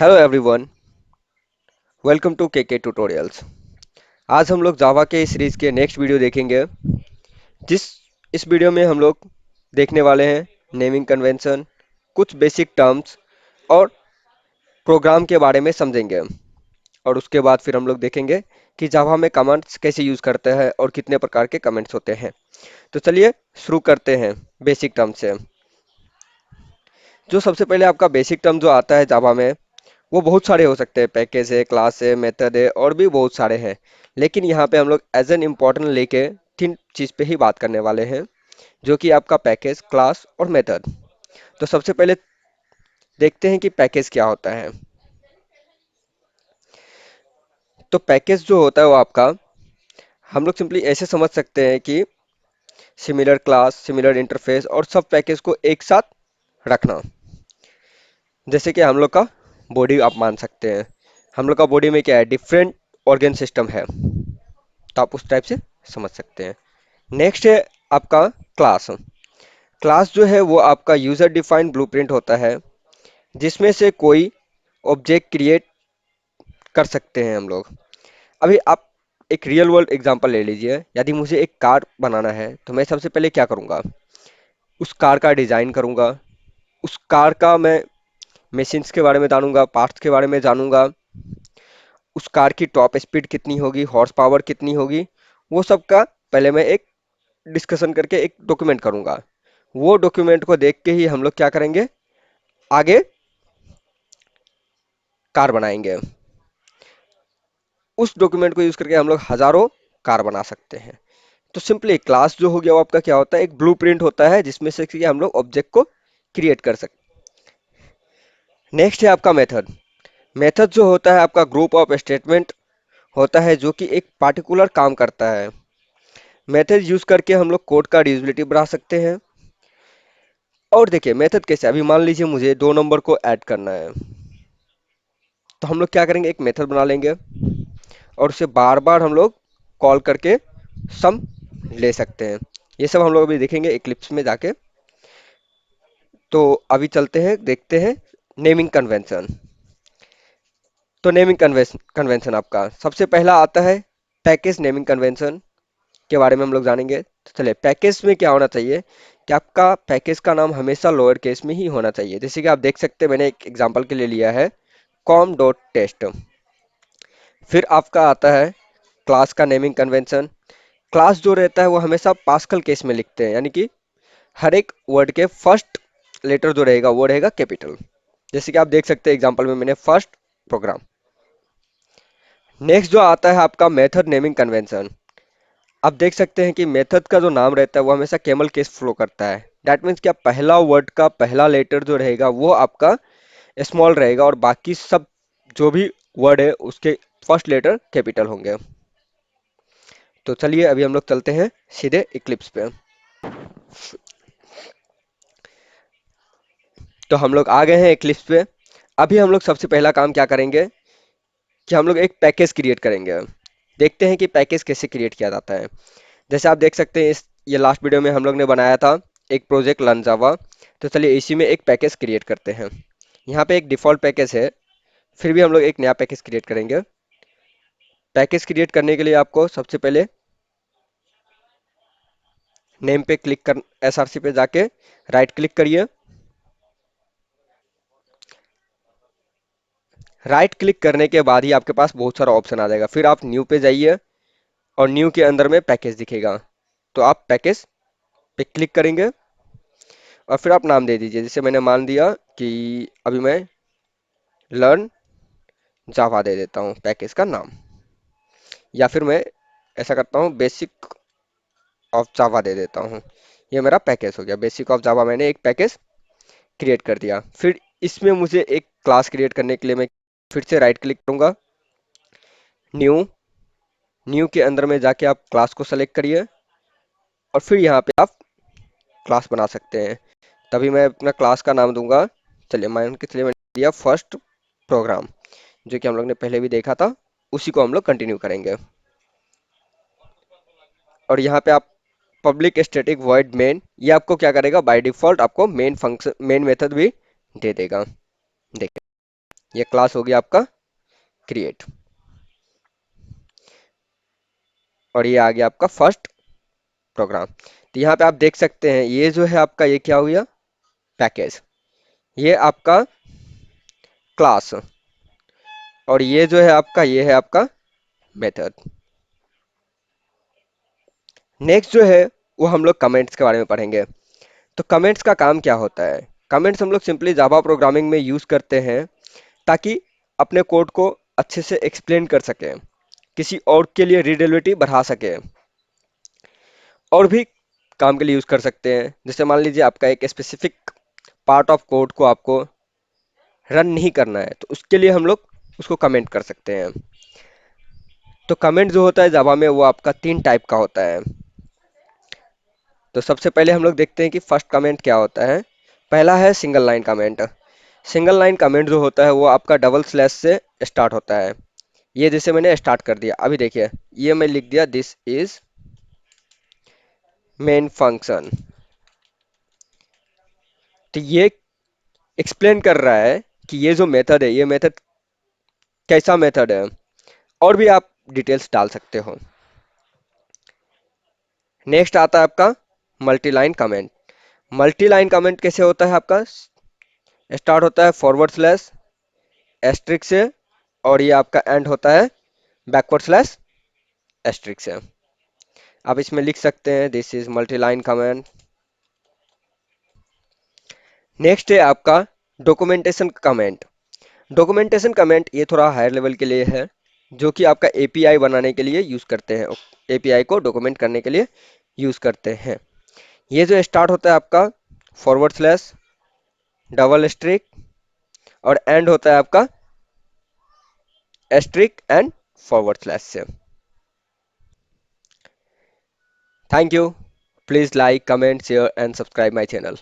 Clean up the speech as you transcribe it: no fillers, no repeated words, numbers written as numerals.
Hello everyone, welcome to KK tutorials. आज हम लोग जावा के इस सीरीज के नेक्स्ट वीडियो देखेंगे। जिस इस वीडियो में हम लोग देखने वाले हैं नेमिंग कन्वेंशन, कुछ बेसिक टर्म्स और प्रोग्राम के बारे में समझेंगे। और उसके बाद फिर हम लोग देखेंगे कि जावा में कमेंट्स कैसे यूज करते हैं और कितने प्रकार के कमेंट्स होते हैं। तो चलिए शुरू करते हैं बेसिक टर्म से। जो सबसे पहले आपका बेसिक टर्म जो आता है जावा में, वो बहुत सारे हो सकते हैं। पैकेज है, क्लास है, मेथड है और भी बहुत सारे हैं। लेकिन यहाँ पे हम लोग एज एन इम्पोर्टेंट लेके तीन चीज़ पे ही बात करने वाले हैं, जो कि आपका पैकेज, क्लास और मेथड। तो सबसे पहले देखते हैं कि पैकेज क्या होता है। तो पैकेज जो होता है वो आपका, हम लोग सिंपली ऐसे समझ सकते हैं कि सिमिलर क्लास, सिमिलर इंटरफेस और सब पैकेज को एक साथ रखना। जैसे कि हम लोग का बॉडी आप मान सकते हैं। हम लोग का बॉडी में क्या है, डिफरेंट ऑर्गन सिस्टम है। तो आप उस टाइप से समझ सकते हैं। नेक्स्ट है आपका क्लास। क्लास जो है वो आपका यूजर डिफाइंड ब्लूप्रिंट होता है, जिसमें से कोई ऑब्जेक्ट क्रिएट कर सकते हैं हम लोग। अभी आप एक रियल वर्ल्ड एग्जांपल ले लीजिए। यदि मुझे एक कार बनाना है तो मैं सबसे पहले क्या करूंगा, उस कार का डिजाइन करूंगा। उस कार का मैं मशीन्स के बारे में जानूंगा, पार्ट्स के बारे में जानूंगा। उस कार की टॉप स्पीड कितनी होगी, हॉर्स पावर कितनी होगी, वो सब का पहले मैं एक डिस्कशन करके एक डॉक्यूमेंट करूंगा। वो डॉक्यूमेंट को देख के ही हम लोग क्या करेंगे, आगे कार बनाएंगे। उस डॉक्यूमेंट को यूज करके हम लोग हजारों कार बना सकते हैं। तो सिंपली क्लास जो हो गया वो आपका क्या होता है, एक ब्लूप्रिंट होता है जिसमें से कि हम लोग ऑब्जेक्ट को क्रिएट कर सकते हैं। नेक्स्ट है आपका मेथड। मेथड जो होता है आपका ग्रुप ऑफ स्टेटमेंट होता है, जो कि एक पार्टिकुलर काम करता है। मेथड यूज करके हम लोग कोड का रीयूजेबिलिटी बढ़ा सकते हैं। और देखिए मेथड कैसे, अभी मान लीजिए मुझे 2 नंबर को ऐड करना है, तो हम लोग क्या करेंगे, एक मेथड बना लेंगे और उसे बार बार हम लोग कॉल करके सम ले सकते हैं। ये सब हम लोग अभी देखेंगे इक्लिप्स में जाके। तो अभी चलते हैं, देखते हैं नेमिंग कन्वेंशन। तो नेमिंग कन्वेंशन आपका सबसे पहला आता है पैकेज नेमिंग कन्वेंशन के बारे में हम लोग जानेंगे। तो चलिए, पैकेज में क्या होना चाहिए कि आपका पैकेज का नाम हमेशा लोअर केस में ही होना चाहिए। जैसे कि आप देख सकते हैं, मैंने एक एग्जांपल के लिए लिया है com डॉट टेस्ट। फिर आपका आता है क्लास का नेमिंग कन्वेंशन। क्लास जो रहता है वो हमेशा पास्कल केस में लिखते हैं, यानी कि हर एक वर्ड के फर्स्ट लेटर जो रहेगा वो रहेगा कैपिटल। जैसे कि आप देख सकते हैं एग्जांपल में मैंने फर्स्ट प्रोग्राम। नेक्स्ट जो आता है आपका मेथड नेमिंग कन्वेंशन। आप देख सकते हैं कि मेथड का जो नाम रहता है वो हमेशा कैमल केस फ्लो करता है। दैट मीन्स क्या, पहला वर्ड का पहला लेटर जो रहेगा वो आपका स्मॉल रहेगा और बाकी सब जो भी वर्ड है उसके फर्स्ट लेटर कैपिटल होंगे। तो चलिए अभी हम लोग चलते हैं सीधे इक्लिप्स पे। तो हम लोग आ गए हैं इक्लिप्स पे। अभी हम लोग सबसे पहला काम क्या करेंगे कि हम लोग एक पैकेज क्रिएट करेंगे। देखते हैं कि पैकेज कैसे क्रिएट किया जाता है। जैसे आप देख सकते हैं, इस ये लास्ट वीडियो में हम लोग ने बनाया था एक प्रोजेक्ट लर्न जावा। तो चलिए इसी में एक पैकेज क्रिएट करते हैं। यहाँ पे एक डिफ़ॉल्ट पैकेज है, फिर भी हम लोग एक नया पैकेज क्रिएट करेंगे। पैकेज क्रिएट करने के लिए आपको सबसे पहले नेम पे क्लिक कर, एसआरसी पे जाके राइट क्लिक करिए। राइट क्लिक करने के बाद ही आपके पास बहुत सारा ऑप्शन आ जाएगा। फिर आप न्यू पे जाइए और न्यू के अंदर में पैकेज दिखेगा। तो आप पैकेज पे क्लिक करेंगे और फिर आप नाम दे दीजिए। जैसे मैंने मान दिया कि अभी मैं लर्न जावा दे देता हूँ पैकेज का नाम, या फिर मैं ऐसा करता हूँ बेसिक ऑफ जावा दे देता हूँ। ये मेरा पैकेज हो गया, बेसिक ऑफ जावा। मैंने एक पैकेज क्रिएट कर दिया। फिर इसमें मुझे एक क्लास क्रिएट करने के लिए मैं फिर से राइट क्लिक करूंगा, न्यू। न्यू के अंदर में जाके आप क्लास को सेलेक्ट करिए और फिर यहाँ पे आप क्लास बना सकते हैं। तभी मैं अपना क्लास का नाम दूंगा, चलिए मान के चलिए मैंने दिया फर्स्ट प्रोग्राम, जो कि हम लोग ने पहले भी देखा था। उसी को हम लोग कंटिन्यू करेंगे। और यहाँ पे आप पब्लिक स्टैटिक वॉइड मेन, ये आपको क्या करेगा, बाय डिफॉल्ट आपको मेन फंक्शन, मेन मेथड भी दे देगा। देखिए ये क्लास हो गया आपका क्रिएट, और ये आ गया आपका फर्स्ट प्रोग्राम। तो यहाँ पे आप देख सकते हैं ये जो है आपका, ये क्या हो गया, पैकेज, ये आपका क्लास, और ये जो है आपका, ये है आपका मेथड। नेक्स्ट जो है वो हम लोग कमेंट्स के बारे में पढ़ेंगे। तो कमेंट्स का काम क्या होता है? कमेंट्स हम लोग सिंपली जावा प्रोग्रामिंग में यूज करते हैं ताकि अपने कोड को अच्छे से एक्सप्लेन कर सकें, किसी और के लिए रीडेबिलिटी बढ़ा सके, और भी काम के लिए यूज कर सकते हैं। जैसे मान लीजिए आपका एक स्पेसिफिक पार्ट ऑफ कोड को आपको रन नहीं करना है, तो उसके लिए हम लोग उसको कमेंट कर सकते हैं। तो कमेंट जो होता है जावा में, वो आपका 3 टाइप का होता है। तो सबसे पहले हम लोग देखते हैं कि फर्स्ट कमेंट क्या होता है। पहला है single line comment. Single line comment जो होता है वो आपका डबल स्लैश से स्टार्ट होता है। ये जैसे मैंने स्टार्ट कर दिया, अभी देखिए ये मैं लिख दिया, दिस इज मेन फंक्शन। तो ये एक्सप्लेन कर रहा है कि ये जो मेथड है, ये मेथड कैसा मेथड है, और भी आप डिटेल्स डाल सकते हो। नेक्स्ट आता है आपका multi line comment. Multi line comment कैसे होता है आपका? स्टार्ट होता है फॉरवर्ड स्लैश एस्ट्रिक से, और ये आपका एंड होता है बैकवर्ड स्लैश एस्ट्रिक से। आप इसमें लिख सकते हैं this is multi line comment. Next है आपका डॉक्यूमेंटेशन कमेंट। डॉक्यूमेंटेशन कमेंट ये थोड़ा हायर लेवल के लिए है, जो कि आपका एपीआई बनाने के लिए यूज करते हैं, एपीआई को डॉक्यूमेंट करने के लिए यूज करते हैं। ये जो स्टार्ट होता है आपका फॉरवर्ड स्लैश डबल स्ट्रिक, और एंड होता है आपका एस्ट्रिक एंड फॉरवर्ड स्लैश से। Thank you. Please like, comment, share and subscribe my channel.